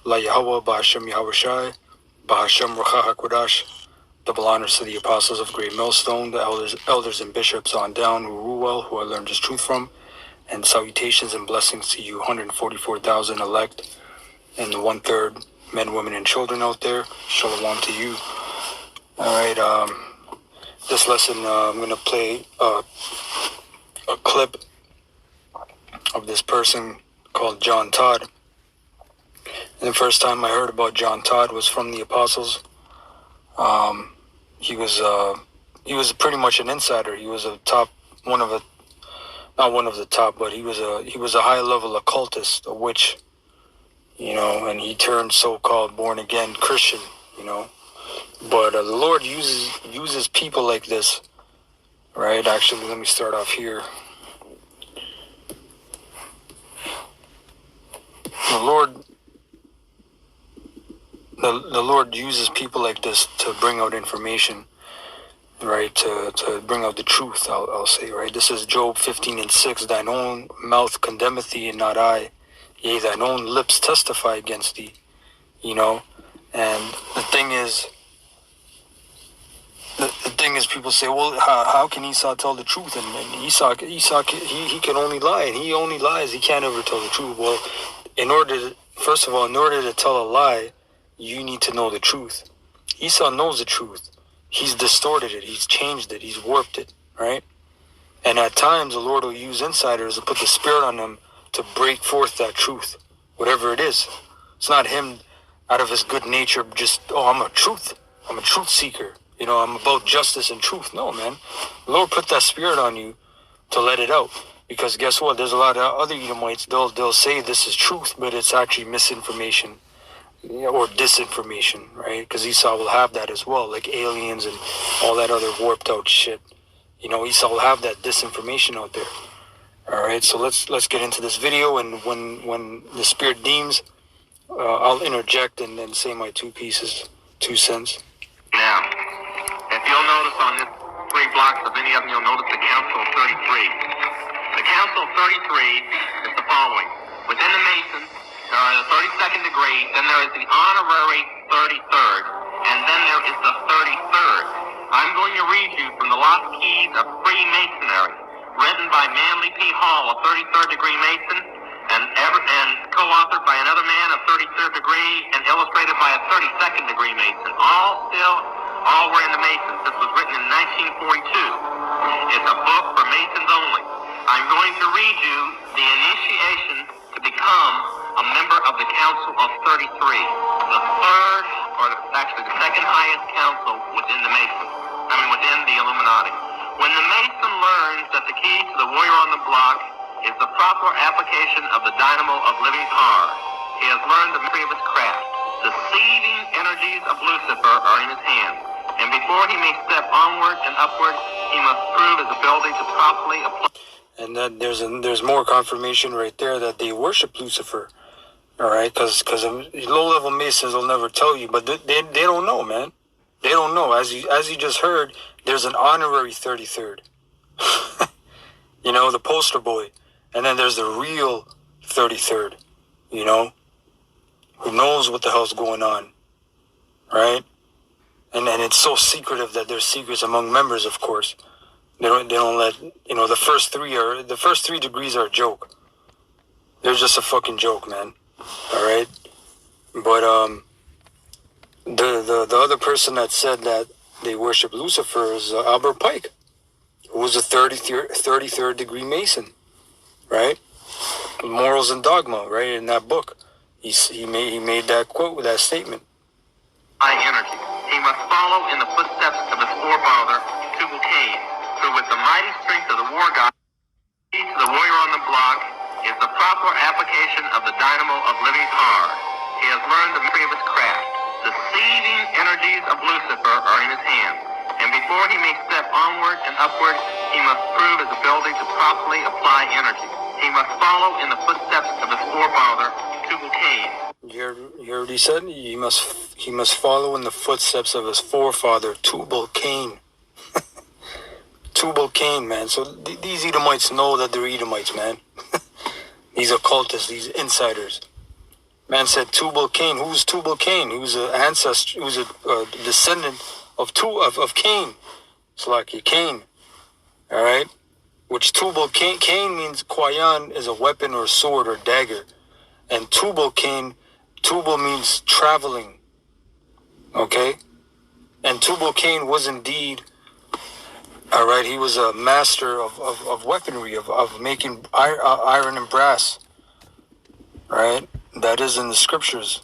La Yahweh, Ba'ashem Yahushai, Ba'ashem Ruach HaKodash. Double honors to the apostles of Great Millstone, the elders and bishops on down who rule well, who I learned this truth from, and salutations and blessings to you 144,000 elect, and the 1/3 men, women, and children out there. Shalom to you. All right, this lesson, I'm going to play a clip of this person called John Todd. And the first time I heard about John Todd was from the apostles. He was pretty much an insider. He was not one of the top, but he was a high level occultist, a witch, and he turned so-called born again Christian, But the Lord uses people like this, right? Actually, let me start off here. The Lord uses people like this to bring out information, right? To bring out the truth, I'll say, right? This is Job 15:6. Thine own mouth condemneth thee, and not I. Yea, thine own lips testify against thee, And the thing is, people say, well, how can Esau tell the truth? And Esau, he can only lie, and he only lies. He can't ever tell the truth. Well, first of all, in order to tell a lie, you need to know the truth. Esau knows the truth. He's distorted it. He's changed it. He's warped it, right? And at times, the Lord will use insiders to put the spirit on them to break forth that truth, whatever it is. It's not him out of his good nature just, I'm a truth seeker. I'm about justice and truth. No, man. The Lord put that spirit on you to let it out. Because guess what? There's a lot of other Edomites. They'll say this is truth, but it's actually misinformation or disinformation, right? Because Esau will have that as well, like aliens and all that other warped out shit. Esau will have that disinformation out there. All right, so let's get into this video, and when the spirit deems, I'll interject and then say my 2 cents. Now, if you'll notice on this 3 blocks of any of them, you'll notice the Council of 33. The Council of 33 is the following. Within the Masons, there are the 32nd degree, then there is the honorary 33rd, and then there is the 33rd. I'm going to read you from the Lost Keys of Freemasonry, written by Manly P. Hall, a 33rd degree Mason, and co-authored by another man, a 33rd degree, and illustrated by a 32nd degree Mason. All were in the Masons. This was written in 1942. It's a book for Masons only. I'm going to read you the initiation to become a member of the Council of 33, the third, or actually the second highest council within the Illuminati. When the Mason learns that the key to the warrior on the block is the proper application of the dynamo of living power, he has learned the mystery of his craft. The seething energies of Lucifer are in his hands, and before he may step onward and upward, he must prove his ability to properly apply. And then there's more confirmation right there that they worship Lucifer. All right, because low-level Masons will never tell you, but they don't know, man. They don't know. As you just heard, there's an honorary 33rd. The poster boy. And then there's the real 33rd, who knows what the hell's going on, right? And it's so secretive that there's secrets among members, of course. They don't let, the first 3 degrees are a joke. They're just a fucking joke, man. All right? But the other person that said that they worship Lucifer is Albert Pike, who was a 33rd degree Mason, right? Morals and Dogma, right? In that book, he made that quote with that statement. High energy. He must follow in the footsteps of his forefather, Tubal Cain, who with the mighty strength of the war god, key to the warrior on the block is the proper application of the dynamo of living power. He has learned the mystery of his craft. The seething energies of Lucifer are in his hands, and before he may step onward and upward, he must prove his ability to properly apply energy. He must follow in the footsteps of his forefather, Tubal Cain. You heard what he said? He must follow in the footsteps of his forefather, Tubal Cain. Tubal Cain, man. So these Edomites know that they're Edomites, man. These occultists, these insiders. Man said Tubal-Cain. Who's Tubal-Cain? He was an ancestor. He was a descendant of Cain. It's like Cain. All right. Which Tubal-Cain means Kwayan is a weapon or sword or dagger, and Tubal-Cain, Tubal means traveling. Okay. And Tubal-Cain was indeed, all right, he was a master of weaponry, of making iron and brass, right? That is in the scriptures.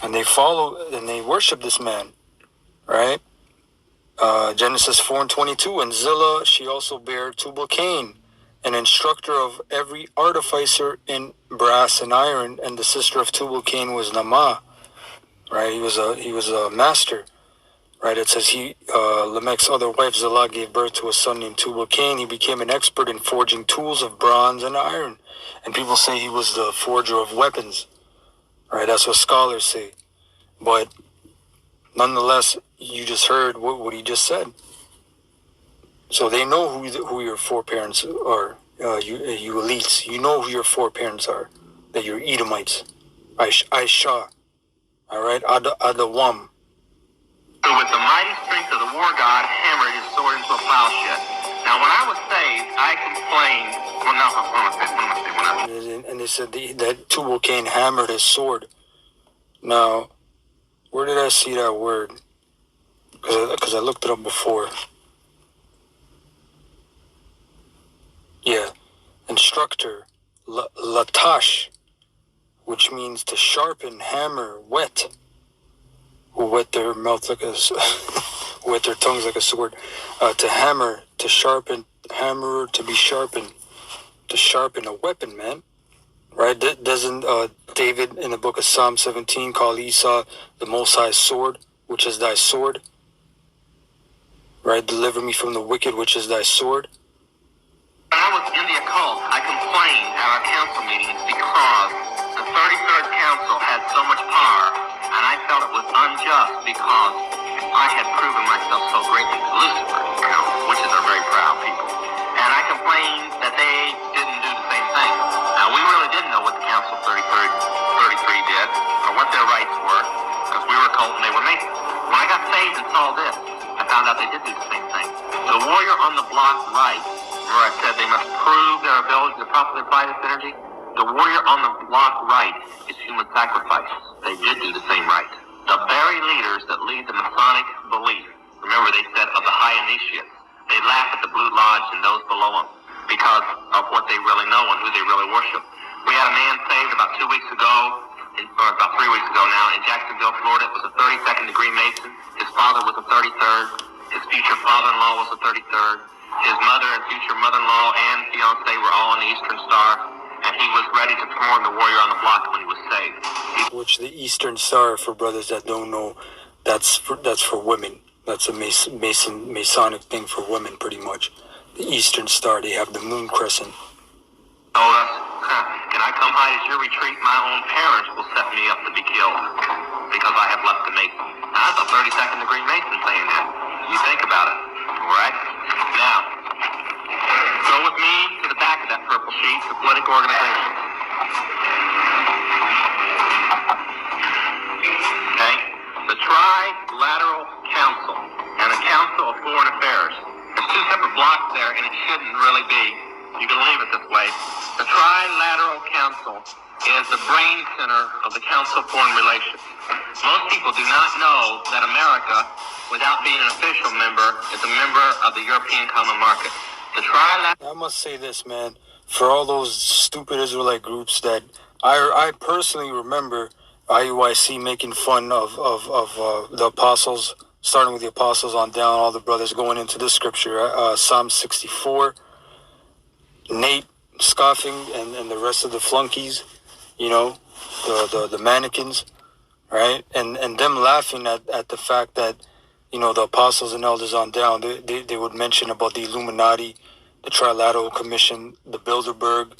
And they follow and they worship this man, right? Genesis 4:22, and Zillah, she also bare Tubal-Cain, an instructor of every artificer in brass and iron, and the sister of Tubal-Cain was Naamah, right? He was a master. Right, it says Lamech's other wife Zillah gave birth to a son named Tubal-Cain. He became an expert in forging tools of bronze and iron, and people say he was the forger of weapons. Right, that's what scholars say. But nonetheless, you just heard what he just said. So they know who your foreparents are. You elites, you know who your foreparents are. That you're Edomites, Aisha. All right, Adawam. Who with the mighty strength of the war god hammered his sword into a plowshed. Now, when I was saved, I complained. And they said that Tubal-Cain hammered his sword. Now, where did I see that word? Because I looked it up before. Yeah, instructor, latash, which means to sharpen, hammer, whet. Who wet their mouth like a, wet their tongues like a sword, to hammer, to sharpen, hammerer, to be sharpened, to sharpen a weapon, man. Right? Doesn't David in the book of Psalm 17 call Esau the Most High's sword, which is thy sword? Right? Deliver me from the wicked, which is thy sword. When I was in the occult, I complained at our council meetings because the 33rd council had so much power. And I felt it was unjust because I had proven myself so greatly to Lucifer, witches are very proud people. And I complained that they didn't do the same thing. Now, we really didn't know what the Council 33 did or what their rights were because we were a cult and they were Masons. When I got saved and saw this, I found out they did do the same thing. The warrior on the block right, where I said they must prove their ability to properly apply this energy, the warrior on the block right is human sacrifice. They did do the same right. The very leaders that lead the Masonic belief, remember they said of the high initiates, they laugh at the Blue Lodge and those below them because of what they really know and who they really worship. We had a man saved about 2 weeks ago, or about 3 weeks ago now, in Jacksonville, Florida. It was a 32nd degree Mason. His father was a 33rd. His future father-in-law was a 33rd. His mother and future mother-in-law and fiance were all in the Eastern Star. And he was ready to perform the warrior on the block when he was saved. Which the Eastern Star, for brothers that don't know, that's for women. That's a Masonic thing for women, pretty much. The Eastern Star, they have the moon crescent. Told us, can I come hide at your retreat? My own parents will set me up to be killed because I have left the Mason. Now, that's a 32nd degree Mason saying that. You think about it, all right? Now, go with me to the back of that purple sheet, the political organization. Okay? The Trilateral Council and the Council of Foreign Affairs. There's two separate blocks there, and it shouldn't really be. You can leave it this way. The Trilateral Council is the brain center of the Council of Foreign Relations. Most people do not know that America, without being an official member, is a member of the European Common Market. I must say this, man, for all those stupid Israelite groups that I personally remember IUIC making fun of the apostles, starting with the apostles on down, all the brothers going into the scripture, Psalm 64, Nate scoffing and the rest of the flunkies, the mannequins, right? And them laughing at the fact that, the apostles and elders on down, they would mention about the Illuminati, the Trilateral Commission, the Bilderberg,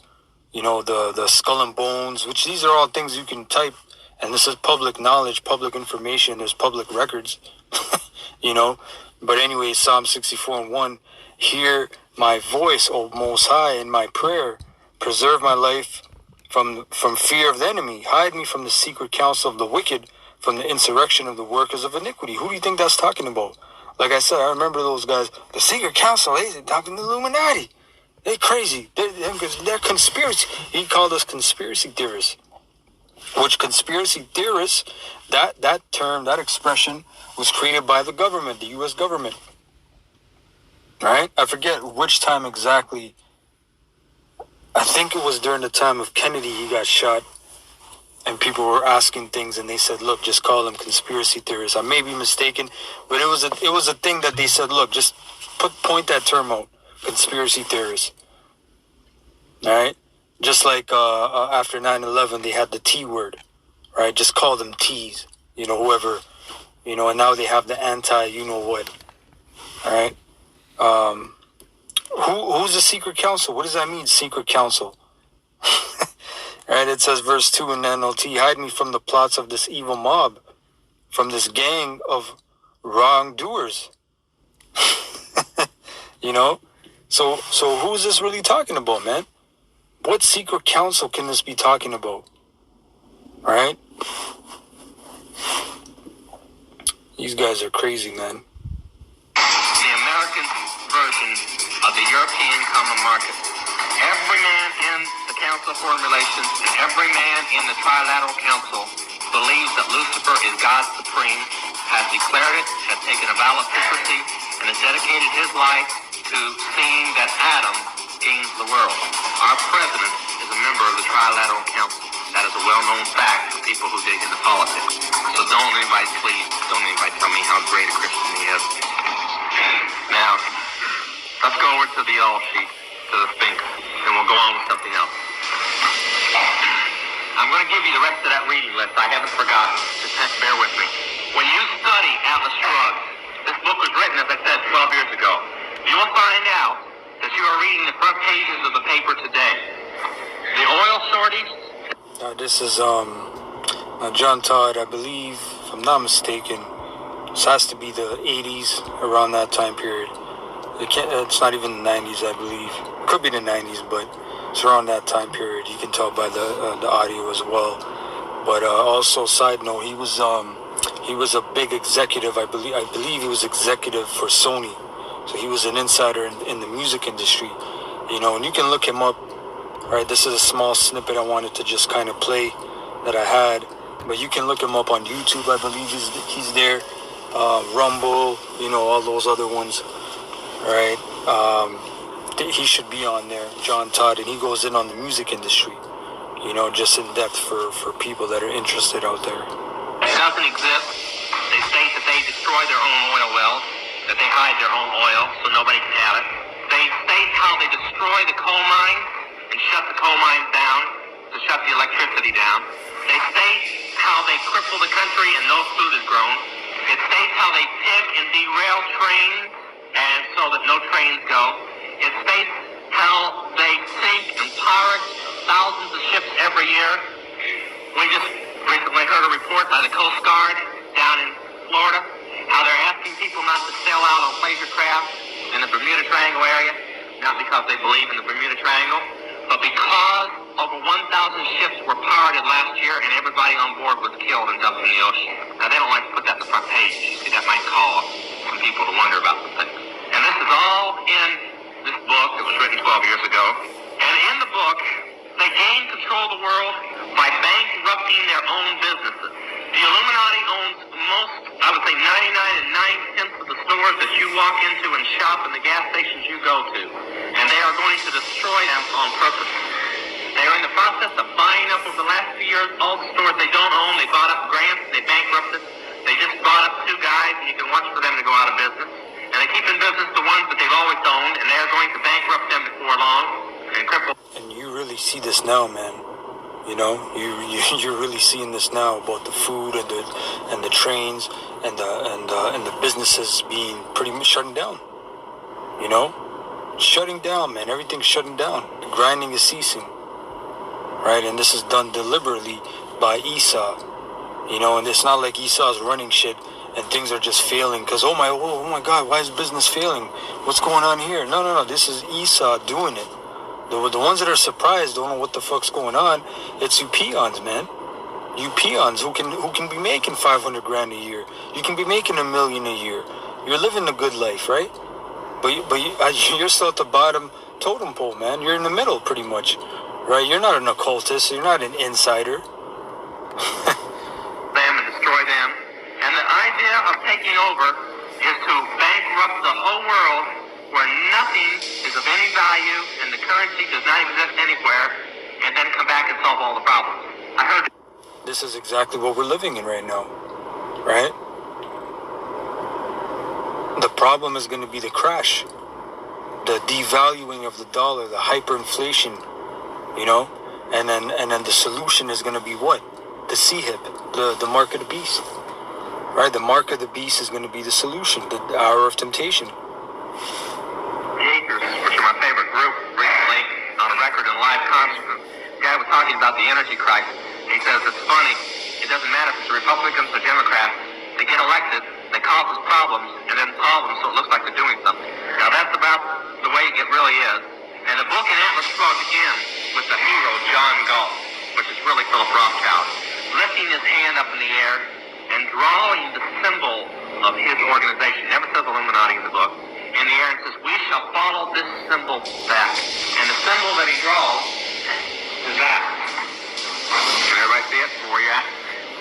the Skull and Bones, which these are all things you can type, and this is public knowledge, public information, there's public records, But anyway, Psalm 64:1, hear my voice, O Most High, in my prayer, preserve my life from fear of the enemy. Hide me from the secret counsel of the wicked, from the insurrection of the workers of iniquity. Who do you think that's talking about? Like I said, I remember those guys. The secret council, they're talking to the Illuminati. They're crazy. They're conspiracy. He called us conspiracy theorists. Which conspiracy theorists, that term, that expression was created by the government, the U.S. government. Right? I forget which time exactly. I think it was during the time of Kennedy he got shot. And people were asking things, and they said, "Look, just call them conspiracy theorists." I may be mistaken, but it was a thing that they said, "Look, just point that term out, conspiracy theorists." All right, just like after 9/11, they had the T word, right? Just call them T's, whoever, and now they have the anti, what. All right, who's the secret council? What does that mean, secret council? Right, it says verse 2 in the NLT, hide me from the plots of this evil mob, from this gang of wrongdoers. So who's this really talking about, man? What secret council can this be talking about? All right? These guys are crazy, man. The American version of the European Common Market. Every man in the Council of Foreign Relations and every man in the Trilateral Council believes that Lucifer is God Supreme, has declared it, has taken a vow of secrecy, and has dedicated his life to seeing that Adam kings the world. Our president is a member of the Trilateral Council. That is a well-known fact for people who dig into politics. So don't anybody tell me how great a Christian he is. Now, let's go over to the all sheet, to the Sphinx, and we'll go on with something else. I'm going to give you the rest of that reading list. I haven't forgotten. Just bear with me. When you study Atlas Shrugged, this book was written, as I said, 12 years ago. You will find out that you are reading the front pages of the paper today. The oil shortage. This is John Todd, I believe, if I'm not mistaken. This has to be the 80s, around that time period. It's not even the 90s, I believe. It could be the 90s, but it's around that time period. You can tell by the audio as well. But also, side note, he was a big executive. I believe he was executive for Sony. So he was an insider in the music industry. And you can look him up. Right, this is a small snippet I wanted to just kind of play that I had. But you can look him up on YouTube. I believe he's there. Rumble, all those other ones. Right, he should be on there, John Todd, and he goes in on the music industry, just in depth for people that are interested out there. It doesn't exist. They state that they destroy their own oil wells, that they hide their own oil so nobody can have it. They state how they destroy the coal mines and shut the coal mines down, to shut the electricity down. They state how they cripple the country and no food is grown. It states how they pig and derail trains and so that no trains go. It states how they sink and pirate thousands of ships every year. We just recently heard a report by the Coast Guard down in Florida, how they're asking people not to sail out on pleasure craft in the Bermuda Triangle area, not because they believe in the Bermuda Triangle, but because over 1,000 ships were pirated last year and everybody on board was killed and dumped in the ocean. Now, they don't like to put that in the front page. You see, that might cause some people to wonder about some things. And this is all in this book that was written 12 years ago. And in the book, they gain control of the world by bankrupting their own businesses. The Illuminati owns most, I would say 99 9/10 of the stores that you walk into and shop and the gas stations you go to. And they are going to destroy them on purpose. They are in the process of buying up over the last few years all the stores they don't own. They bought up grants, they bankrupted. They just bought up 2 guys and you can watch for them to go out of business. And they keep in business the ones that they've always owned, and they're going to bankrupt them before long and cripple. And you really see this now, man. You're really seeing this now about the food and the trains and the businesses being pretty much shutting down. Shutting down, man. Everything's shutting down. The grinding is ceasing. Right, and this is done deliberately by Esau. And it's not like Esau's running shit and things are just failing because oh my God, why is business failing? What's going on here? No. This is Esau doing it. The ones that are surprised, don't know what the fuck's going on. It's you peons, man. You peons who can be making 500 grand a year. You can be making $1 million a year. You're living a good life, right? But you're still at the bottom totem pole, man. You're in the middle, pretty much, right? You're not an occultist. You're not an insider. Them and destroy them. And the idea of taking over is to bankrupt the whole world, where nothing is of any value and the currency does not exist anywhere, and then come back and solve all the problems. I heard. This is exactly what we're living in right now, right? The problem is going to be the crash, the devaluing of the dollar, the hyperinflation, you know, and then the solution is going to be what? The CHIP, the mark of the beast, right? The mark of the beast is going to be the solution, the hour of temptation. Acres, which are my favorite group, recently on a record and live concert. The guy was talking about the energy crisis. He says it's funny. It doesn't matter if it's Republicans or Democrats. They get elected, they cause us problems, and then solve them so it looks like they're doing something. Now that's about the way it really is. And the book in Atlas Shrugged begins with the hero John Galt, which is really Philip Rothschild, lifting his hand up in the air and drawing the symbol of his organization. Never says Illuminati in the book. In the air, and says, "We shall follow this symbol back." And the symbol that he draws is that. Can everybody see it? Where you're at?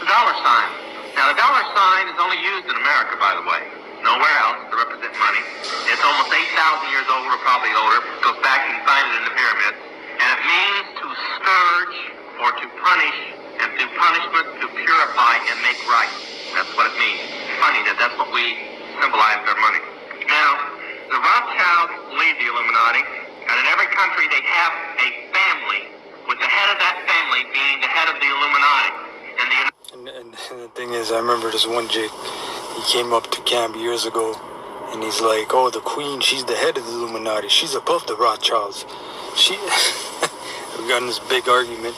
The dollar sign. Now, the dollar sign is only used in America, by the way. Nowhere else to represent money. It's almost 8,000 years old, or probably older. It goes back, you can find it in the pyramids. And it means to scourge or to punish, and through punishment to purify and make right. That's what it means. Funny that that's what we symbolize their money. Now, the Rothschilds lead the Illuminati, and in every country they have a family, with the head of that family being the head of the Illuminati. And the thing is, I remember this one Jake, he came up to camp years ago, and he's like, "Oh, the Queen, she's the head of the Illuminati. She's above the Rothschilds." We got in this big argument,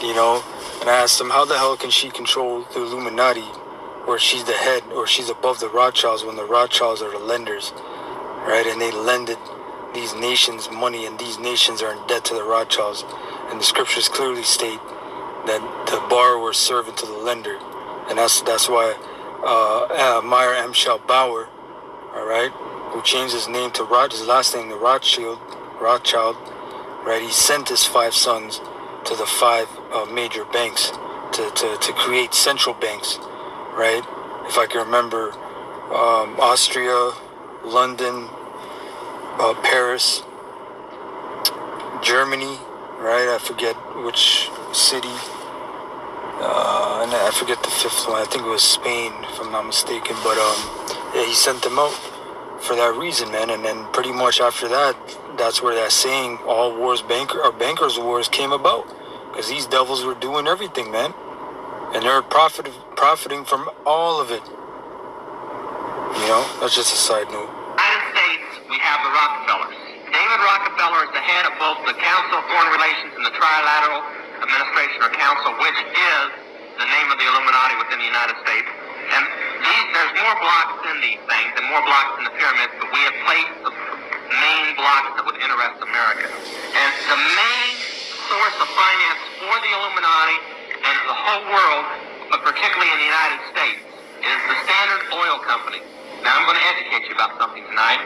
you know, and I asked him, how the hell can she control the Illuminati, or she's the head, or she's above the Rothschilds, when the Rothschilds are the lenders, right? And they lended these nations money, and these nations are in debt to the Rothschilds. And the scriptures clearly state that the borrower is servant to the lender. And that's why Meyer M. Bauer, all right, who changed his name to his last name to Rothschild, right? He sent his 5 sons to the 5 major banks to create central banks, right? If I can remember, Austria, London, Paris, Germany, right? I forget which city, and I forget the 5th one. I think it was Spain, if I'm not mistaken. But yeah, he sent them out for that reason, man. And then pretty much after that, that's where that saying, "all wars, bankers' wars," came about, because these devils were doing everything, man, and they're profiting from all of it. You know, that's just a side note. United States, we have the Rockefellers. David Rockefeller is the head of both the Council of Foreign Relations and the Trilateral Administration or Council, which is the name of the Illuminati within the United States. And there's more blocks in these things and more blocks in the pyramids, but we have placed the main blocks that would interest America. And the main source of finance for the Illuminati and the whole world, but particularly in the United States, is the Standard Oil Company. Now, I'm going to educate you about something tonight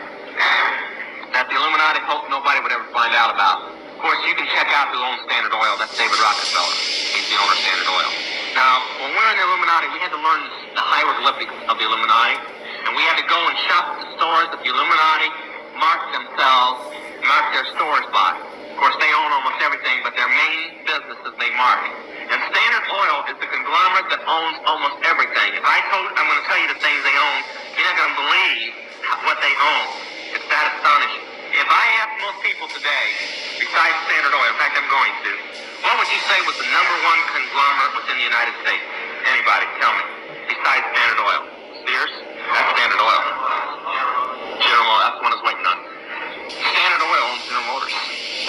that the Illuminati hoped nobody would ever find out about. Of course, you can check out who owns Standard Oil. That's David Rockefeller. He's the owner of Standard Oil. Now, when we were in the Illuminati, we had to learn the hieroglyphics of the Illuminati, and we had to go and shop at the stores that the Illuminati marked their stores by. Of course, they own almost everything, but their main businesses they mark. And Standard Oil is the conglomerate that owns almost everything. If I'm going to tell you the things they own, you're not going to believe what they own. It's that astonishing. If I ask most people today, besides Standard Oil, in fact, I'm going to, what would you say was the #1 conglomerate within the United States? Anybody, tell me. Besides Standard Oil. Sears? That's Standard Oil. General Motors, that's the one I was waiting on. Standard Oil owns General Motors.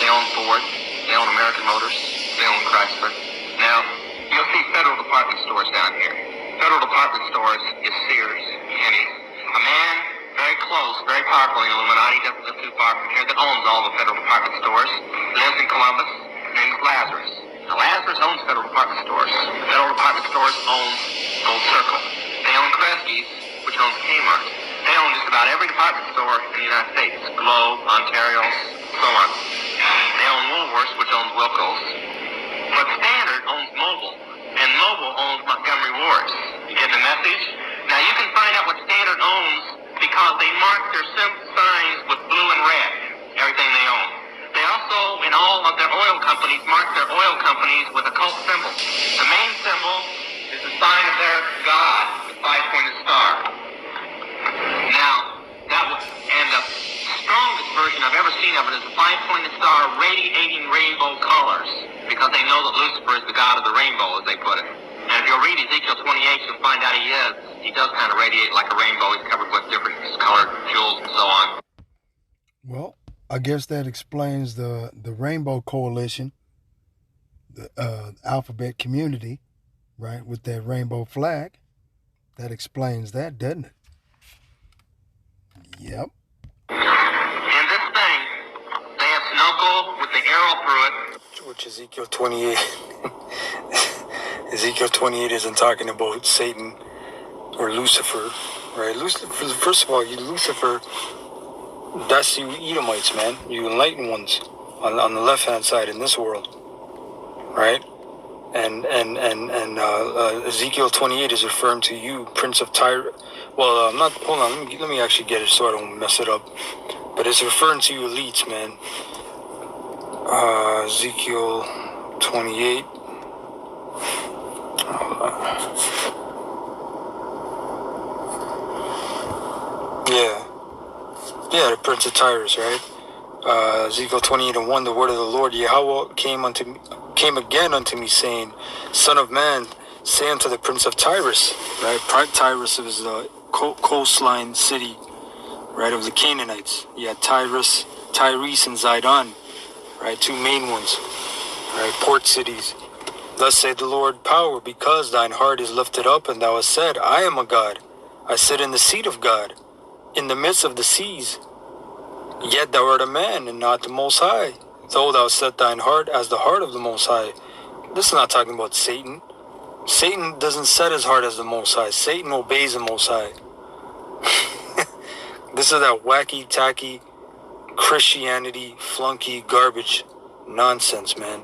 They own Ford. They own American Motors. They own Chrysler. Now, you'll see Federal Department stores down here. Federal Department stores is Sears, Kenny's. A man very close, very powerful in the Illuminati, doesn't live too far from here, that owns all the Federal Department stores. Lives in Columbus. His name is Lazarus. Now, Lazarus owns Federal Department stores. The Federal Department stores own Gold Circle. They own Kresge's, which owns Kmart. They own just about every department store in the United States. Globe, Ontario, so on. They own Woolworths, which owns Wilco's. But Standard owns Mobile, and Mobile owns Montgomery Ward's. You get the message? Now, you can find out what Standard owns because they mark their signs with blue and red, everything they own. They also, in all of their oil companies, mark their oil companies with occult symbols. The main symbol is the sign of their God, the five-pointed star. Now, that was, and the strongest version I've ever seen of it is the five-pointed star radiating rainbow colors, because they know that Lucifer is the god of the rainbow, as they put it. And if you'll read Ezekiel 28, you'll find out he does kind of radiate like a rainbow. He's covered with different colored jewels and so on. Well, I guess that explains the Rainbow Coalition, the alphabet community, right, with that rainbow flag. That explains that, doesn't it? Yep. In this thing, they have snuggled with the arrow through it. Which Ezekiel 28. Ezekiel 28 isn't talking about Satan or Lucifer, right? Lucifer, first of all, Lucifer, that's you Edomites, man. You enlightened ones on the left-hand side in this world, right? And Ezekiel 28 is referring to you, Prince of Tyre. Well, I'm not. Hold on. Let me actually get it so I don't mess it up. But it's referring to you elites, man. Ezekiel 28. Yeah, the Prince of Tyrus, right? Ezekiel 28:1, the word of the Lord Yahweh came again unto me, saying, Son of man, say unto the Prince of Tyrus, right? Tyrus is the coastline city, right, of the Canaanites. You had Tyrus and Zidon, right, two main ones, right, port cities. Thus saith the Lord power, because thine heart is lifted up, and thou hast said, I am a God. I sit in the seat of God, in the midst of the seas. Yet thou art a man, and not the Most High, though thou set thine heart as the heart of the Most High. This is not talking about Satan. Satan doesn't set his heart as the Most High. Satan obeys the Most High. This is that wacky, tacky, Christianity, flunky, garbage nonsense, man.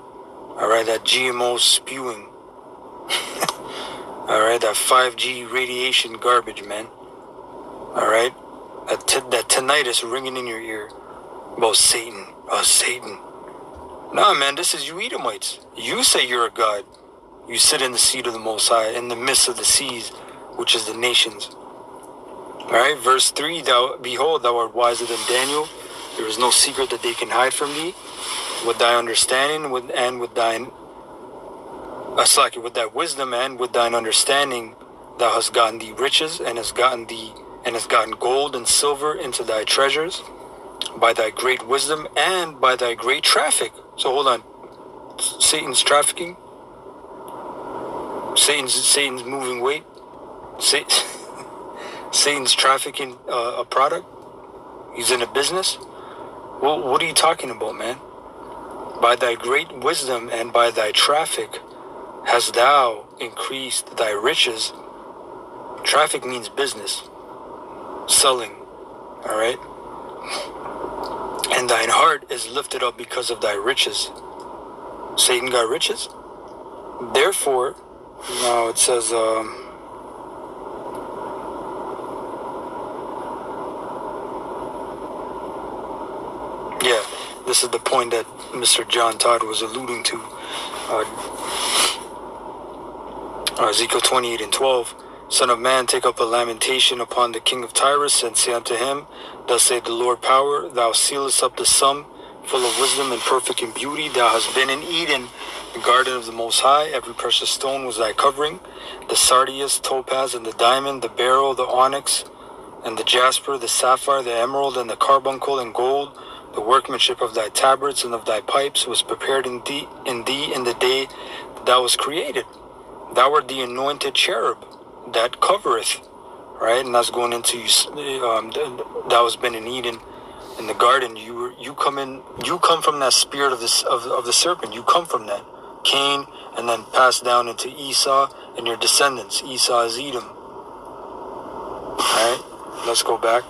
Alright, that GMO spewing. Alright, that 5G radiation garbage, man. Alright, that tinnitus ringing in your ear about Satan. Satan. Nah, man, this is you Edomites. You say you're a god. You sit in the seat of the Most High, in the midst of the seas, which is the nations. Alright, verse 3, behold, thou art wiser than Daniel. There is no secret that they can hide from thee. With thy understanding, with thy wisdom, and with thine understanding, thou hast gotten thee riches, and hast gotten gold and silver into thy treasures, by thy great wisdom and by thy great traffic. So hold on, Satan's trafficking, Satan's moving weight, Satan's trafficking a product. He's in a business. Well, what are you talking about, man? By thy great wisdom and by thy traffic hast thou increased thy riches. Traffic means business, selling, all right? And thine heart is lifted up because of thy riches. Satan got riches. Therefore, now it says, this is the point that Mr. John Todd was alluding to. Ezekiel 28:12. Son of man, take up a lamentation upon the king of Tyrus, and say unto him, Thus saith the Lord power, thou sealest up the sum, full of wisdom and perfect in beauty. Thou hast been in Eden, the garden of the Most High. Every precious stone was thy covering, the sardius, topaz, and the diamond, the beryl, the onyx, and the jasper, the sapphire, the emerald, and the carbuncle, and gold. The workmanship of thy tabrets and of thy pipes was prepared in thee in the day that thou was created. Thou art the anointed cherub that covereth, right? And that's going into thou hast been in Eden, in the garden. You come from that spirit of the serpent. You come from that Cain, and then passed down into Esau and your descendants. Esau is Edom. Alright, let's go back.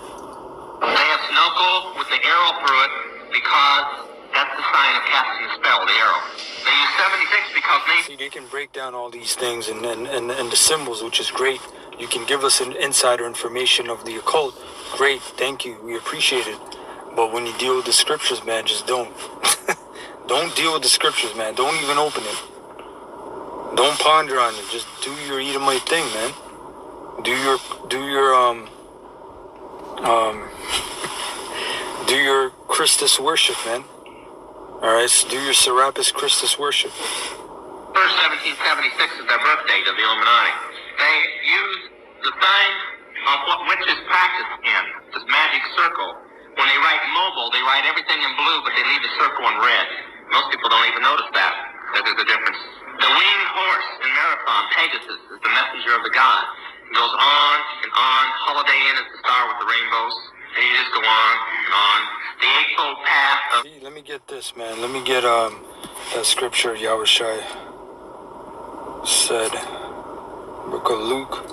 They have snuggle with the arrow through it because that's the sign of casting the spell, the arrow. They use 76 because See, they can break down all these things and the symbols, which is great. You can give us an insider information of the occult. Great, thank you. We appreciate it. But when you deal with the scriptures, man, just don't. Don't deal with the scriptures, man. Don't even open it. Don't ponder on it. Just do your Edomite thing, man. Do your Christus worship, man. Alright, so do your Serapis Christus worship. First 1776 is their birth date of the Illuminati. They use the sign of what witches practice in, this magic circle. When they write mobile, they write everything in blue, but they leave the circle in red. Most people don't even notice that there's a difference. The winged horse in Marathon, Pegasus, is the messenger of the god. It goes on and on. Holiday Inn is the star with the rainbows. And you just go on and on. The Eightfold Path of... Let me get this, man. Let me get that scripture Yahushai said. Book of Luke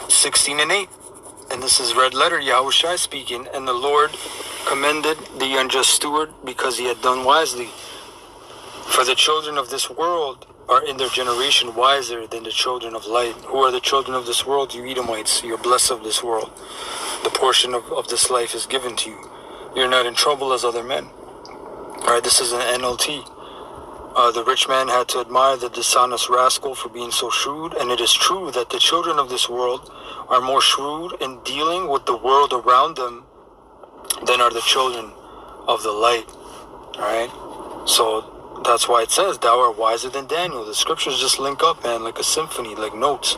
16:8. And this is red letter Yahushai speaking. And the Lord commended the unjust steward because he had done wisely. For the children of this world are in their generation wiser than the children of light. Who are the children of this world? You Edomites. You're blessed of this world. The portion of this life is given to you. You're not in trouble as other men. Alright, this is an NLT. The rich man had to admire the dishonest rascal for being so shrewd, and it is true that the children of this world are more shrewd in dealing with the world around them than are the children of the light. Alright? So that's why it says, thou art wiser than Daniel. The scriptures just link up, man, like a symphony, like notes,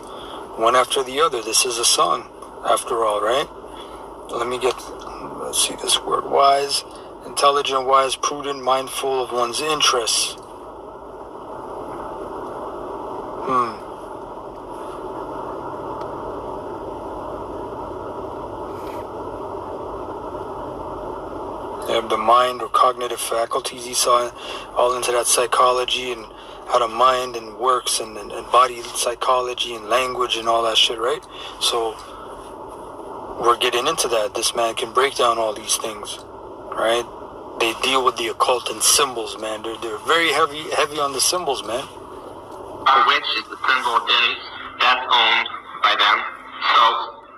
one after the other. This is a song, after all, right? Let's see this word, wise, intelligent, wise, prudent, mindful of one's interests. They have the mind or cognitive faculties. He saw all into that psychology and how the mind and works and body psychology and language and all that shit, right? So we're getting into that. This man can break down all these things, right? They deal with the occult and symbols, man. They're very heavy on the symbols, man. Which is the symbol of Denny's. That's owned by them. So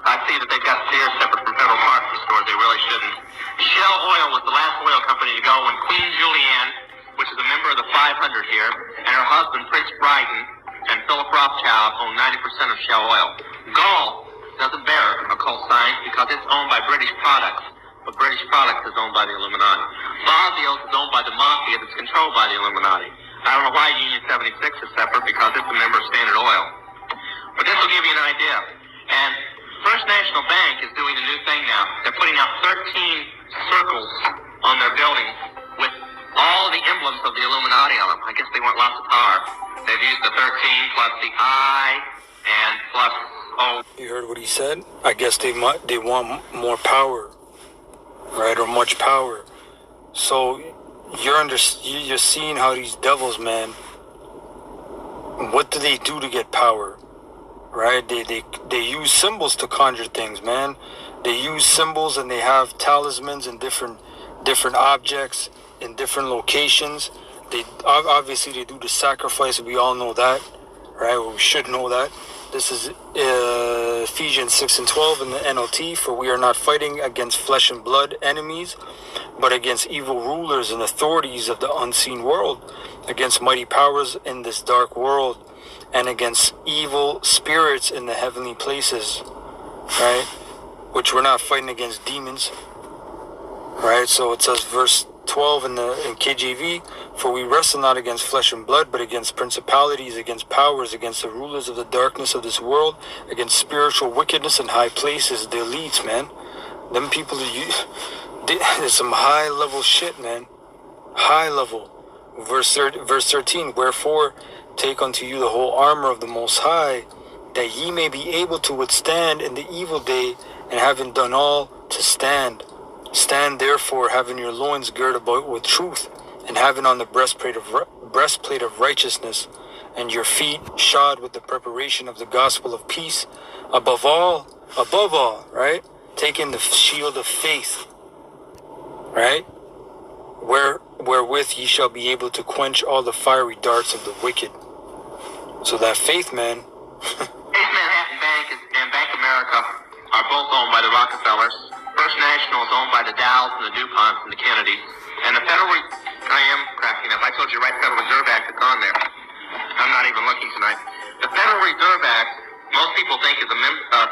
I see that they've got Sears separate from Federal Department stores. They really shouldn't. Shell Oil was the last oil company to go when Queen Julianne, which is a member of the 500 here, and her husband Prince Bryden and Philip Rothschild own 90% of Shell Oil. Gull doesn't bear occult signs because it's owned by British Products, but British Products is owned by the Illuminati. Bosnios is owned by the Mafia that's controlled by the Illuminati. I don't know why Union 76 is separate because it's a member of Standard Oil. But this will give you an idea. And First National Bank is doing a new thing now. They're putting out 13 circles on their buildings with all the emblems of the Illuminati on them. I guess they want lots of power. They've used the 13 plus the I and plus O. You heard what he said? I guess they want more power, right? Or much power. So you're seeing how these devils, man, what do they do to get power? Right? They use symbols to conjure things, man. They use symbols and they have talismans and different objects in different locations. They obviously do the sacrifice. We all know that, right? Well, we should know that. This is Ephesians 6:12 in the NLT. For we are not fighting against flesh and blood enemies, but against evil rulers and authorities of the unseen world, against mighty powers in this dark world, and against evil spirits in the heavenly places, right? Which we're not fighting against demons, right? So it says verse 12 in KJV, for we wrestle not against flesh and blood, but against principalities, against powers, against the rulers of the darkness of this world, against spiritual wickedness in high places. The elites, man. Them people, there's some high level shit, man. High level. Verse 13, wherefore take unto you the whole armor of the Most High, that ye may be able to withstand in the evil day, and having done all, to stand. Stand therefore, having your loins girt about with truth, and having on the breastplate of righteousness, and your feet shod with the preparation of the gospel of peace. Above all, right? Taking the shield of faith, right? Wherewith ye shall be able to quench all the fiery darts of the wicked. So that faith, man. Manhattan Bank and Bank America are both owned by the Rockefellers. First National is owned by the Dows and the DuPonts and the Kennedys. And the I am cracking up. I told you, right, Federal Reserve Act is on there. I'm not even looking tonight. The Federal Reserve Act, most people think is a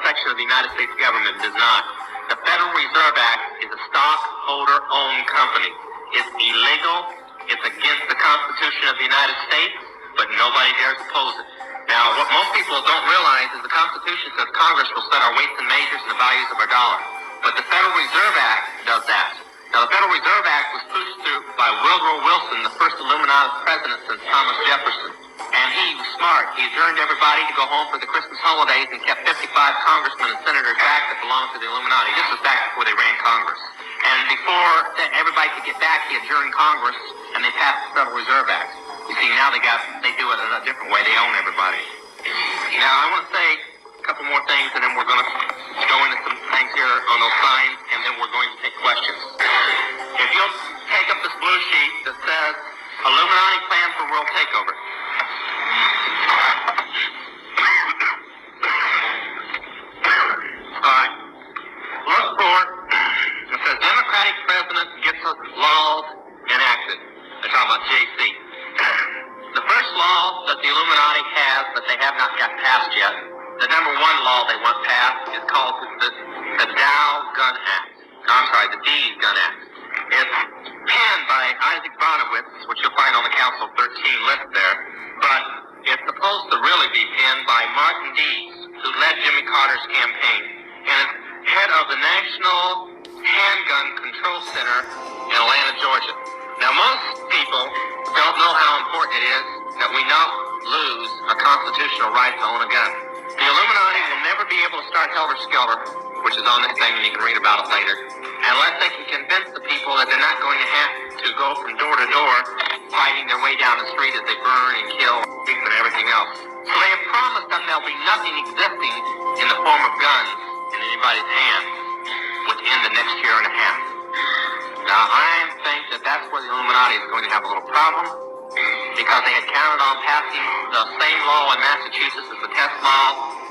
section of the United States government. It is not. The Federal Reserve Act is a stockholder-owned company. It's illegal. It's against the Constitution of the United States, but nobody dares oppose it. Now, what most people don't realize is the Constitution says Congress will set our weights and measures and the values of our dollar. But the Federal Reserve Act does that. Now, the Federal Reserve Act was pushed through by Woodrow Wilson, the first Illuminati president since Thomas Jefferson. And he was smart. He adjourned everybody to go home for the Christmas holidays and kept 55 congressmen and senators back that belonged to the Illuminati. This was back before they ran Congress. And before everybody could get back, he adjourned Congress, and they passed the Federal Reserve Act. You see, now they do it in a different way. They own everybody. Now, I want to say a couple more things, and then we're going to go into some things here on those signs, and then we're going to take questions. If you'll take up this blue sheet that says Illuminati plan for world takeover. All right. Look for it says Democratic president gets laws enacted. They're talking about JC. The first law that the Illuminati has that they have not got passed yet, the number one law they want passed is called the Dow Gun Act. The Dees Gun Act. It's penned by Isaac Bonowitz, which you'll find on the Council 13 list there, but it's supposed to really be penned by Martin Dees, who led Jimmy Carter's campaign, and it's head of the National Handgun Control Center in Atlanta, Georgia. Now, most people don't know how important it is that we not lose a constitutional right to own a gun. The Illuminati will never be able to start Helter Skelter, which is on this thing, and you can read about it later, unless they can convince the people that they're not going to have to go from door to door fighting their way down the street as they burn and kill and everything else. So they have promised that there'll be nothing existing in the form of guns in anybody's hands within the next year and a half. Now, I think that that's where the Illuminati is going to have a little problem, because they had counted on passing the same law in Massachusetts as the test law,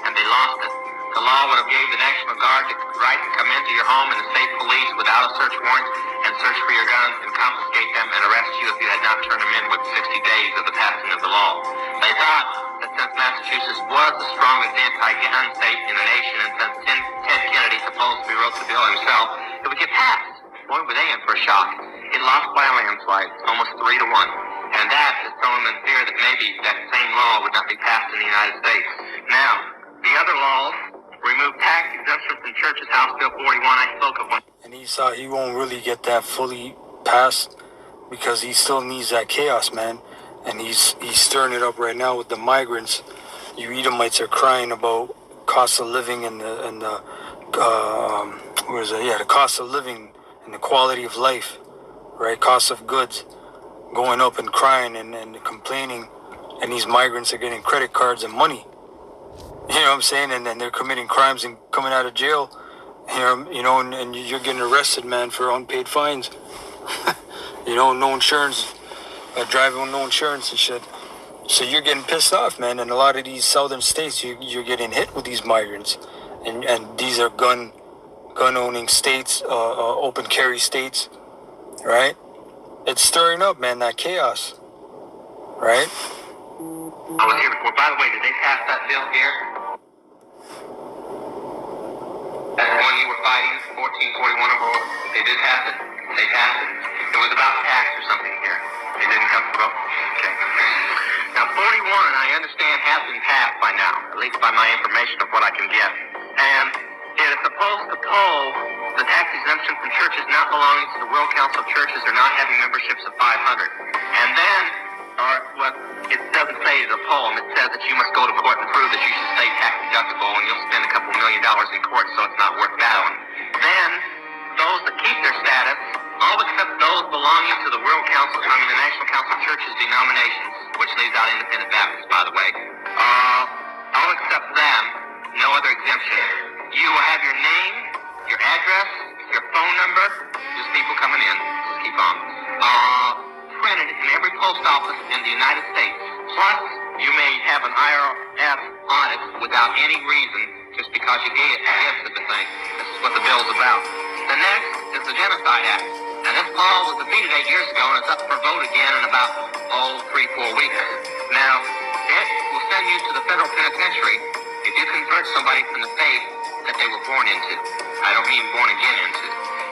and they lost it. The law would have gave the National Guard the right to come into your home and the state police without a search warrant and search for your guns and confiscate them and arrest you if you had not turned them in within 60 days of the passing of the law. They thought that since Massachusetts was the strongest anti-gun state in the nation, and since Ted Kennedy supposedly wrote the bill himself, it would get passed. Boy, were they in for a shock. It lost by a landslide, almost 3-1. And that is throwing them in fear that maybe that same law would not be passed in the United States. Now, the other laws remove tax exemption from churches, House Bill 41, I spoke of one. And he won't really get that fully passed because he still needs that chaos, man. And he's stirring it up right now with the migrants. You Edomites are crying about cost of living and the cost of living and the quality of life, right? Cost of goods going up and crying and complaining, and these migrants are getting credit cards and money. You know what I'm saying? And then they're committing crimes and coming out of jail. And you're getting arrested, man, for unpaid fines. No insurance, driving with no insurance and shit. So you're getting pissed off, man. And a lot of these southern states, you're getting hit with these migrants, and these are gun-owning states, open carry states, right? It's stirring up, man, that chaos, right? I was here before. By the way, did they pass that bill here? That's the one you were fighting, 1441 or more. They did pass it? They passed it? It was about tax or something here. It didn't come through? Okay. Now, 41, I understand, has been passed by now, at least by my information of what I can get. And it is supposed to pull the tax exemption from churches not belonging to the World Council of Churches or not having memberships of 500. And then, it doesn't say the poem. It says that you must go to court and prove that you should stay tax deductible, and you'll spend a couple $1 million in court, so it's not worth battling. Then those belonging to the National Council of Churches Denominations, which leaves out Independent Baptists, by the way, all except them, no other exemption. You will have your name, your address, your phone number, just people coming in, just keep on, printed in every post office in the United States. Plus, you may have an IRS audit without any reason, just because you gave to the thing. This is what the bill's about. The next is the Genocide Act. And this law was defeated 8 years ago, and it's up for vote again in about, 3-4 weeks. Now, it will send you to the federal penitentiary if you convert somebody from the faith that they were born into. I don't mean born again into.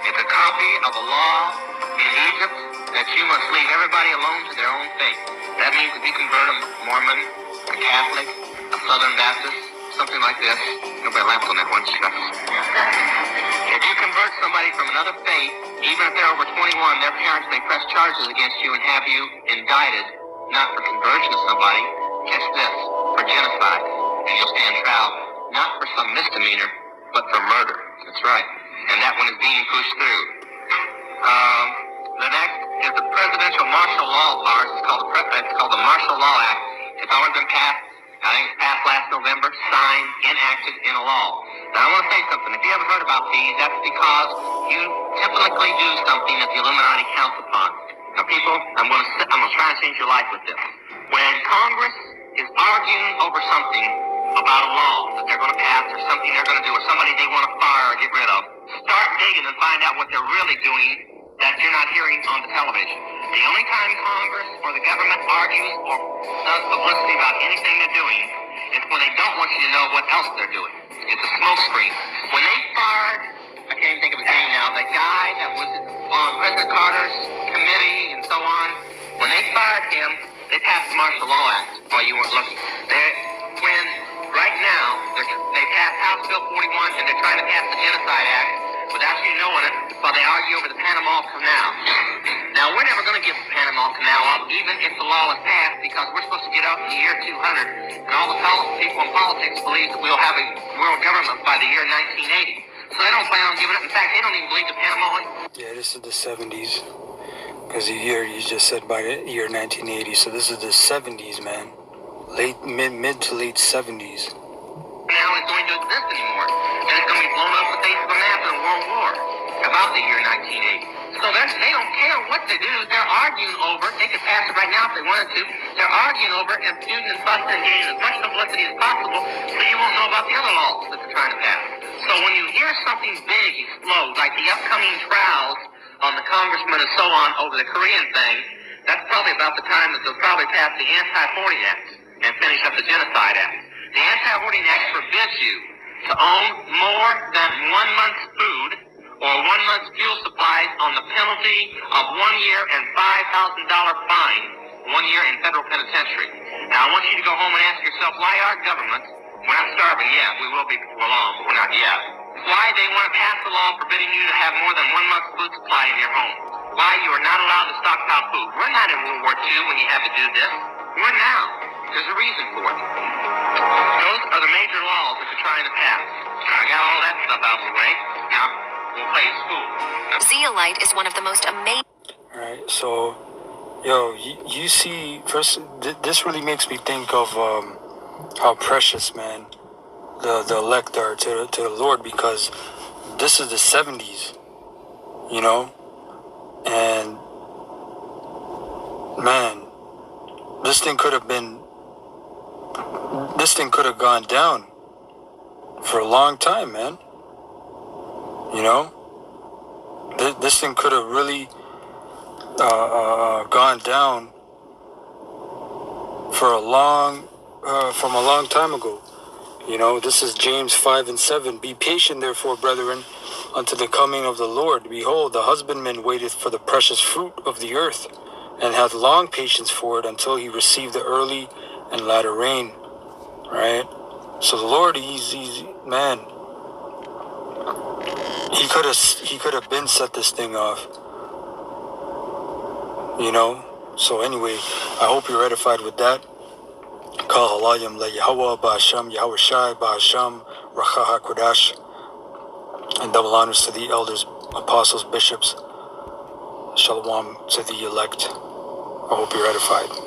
It's a copy of a law in Egypt that you must leave everybody alone to their own faith. That means if you convert a Mormon, a Catholic, a Southern Baptist, something like this. Nobody laughed on that one. If you convert somebody from another faith, even if they're over 21, their parents may press charges against you and have you indicted, not for conversion of somebody, catch this, for genocide. And you'll stand trial, not for some misdemeanor, but for murder. That's right. And that one is being pushed through. The next is the Presidential Martial Law part. It's called the Martial Law Act. It's already been passed. I think it passed last November, signed, enacted in a law. Now I want to say something. If you haven't heard about these, that's because you typically do something that the Illuminati counts upon. Now people, I'm going to try and change your life with this. When Congress is arguing over something about a law that they're going to pass or something they're going to do or somebody they want to fire or get rid of, start digging and find out what they're really doing that you're not hearing on the television. The only time Congress or the government argues or does publicity about anything they're doing is when they don't want you to know what else they're doing. It's a smokescreen. When they fired, I can't even think of his name now, the guy that was on President Carter's committee and so on, when they fired him, they passed the Martial Law Act while you weren't looking. When right now, they passed House Bill 41 and they're trying to pass the Genocide Act without you knowing it while they argue over the Panama Canal. Now, we're never going to give the Panama Canal up, even if the law is passed, because we're supposed to get up in the year 200, and all the people in politics believe that we'll have a world government by the year 1980. So they don't plan on giving it. In fact, they don't even believe the Panama. Yeah, this is the 70s. Because you just said by the year 1980, so this is the 70s, man. Mid to late 70s. Now it's going to exist anymore, and it's going to be blown off the face of a map in a world war about the year 1980. So they don't care what they do. They're arguing over. They could pass it right now if they wanted to. They're arguing over and shooting and busting and getting as much publicity as possible, so you won't know about the other laws that they're trying to pass. So when you hear something big explode, like the upcoming trials on the congressman and so on over the Korean thing, that's probably about the time that they'll probably pass the Anti-Hoarding Act and finish up the Genocide Act. The Anti-Hoarding Act forbids you to own more than 1 month's food or 1 month's fuel supplies on the penalty of 1 year and $5,000 fine, 1 year in federal penitentiary. Now I want you to go home and ask yourself, why our government, we're not starving yet, we will be before long, but we're not yet, why they want to pass a law forbidding you to have more than 1 month's food supply in your home. Why you are not allowed to stockpile food. We're not in World War II when you have to do this. We're now. There's a reason for it. Those are the major laws that they're trying to pass. I got all that stuff out of the way. Now, we'll play school. Zeolite is one of the most amazing. Alright, so, yo, you see, first, this really makes me think of how precious, man, the elect are to the Lord, because this is the 70s, you know? And, man, this thing could have gone down for a long time, man. You know? This thing could have really gone down from a long time ago. You know, this is James 5:7. Be patient, therefore, brethren, unto the coming of the Lord. Behold, the husbandman waiteth for the precious fruit of the earth, and hath long patience for it until he receive the early and latter rain. Right? So the Lord, he's man, he could have been set this thing off. You know? So anyway, I hope you're edified with that. Kal halayim le Yahweh ba'asham, Yahweh Shai ba'asham, Racha HaKodash. And double honors to the elders, apostles, bishops, Shalom to the elect. I hope you're edified.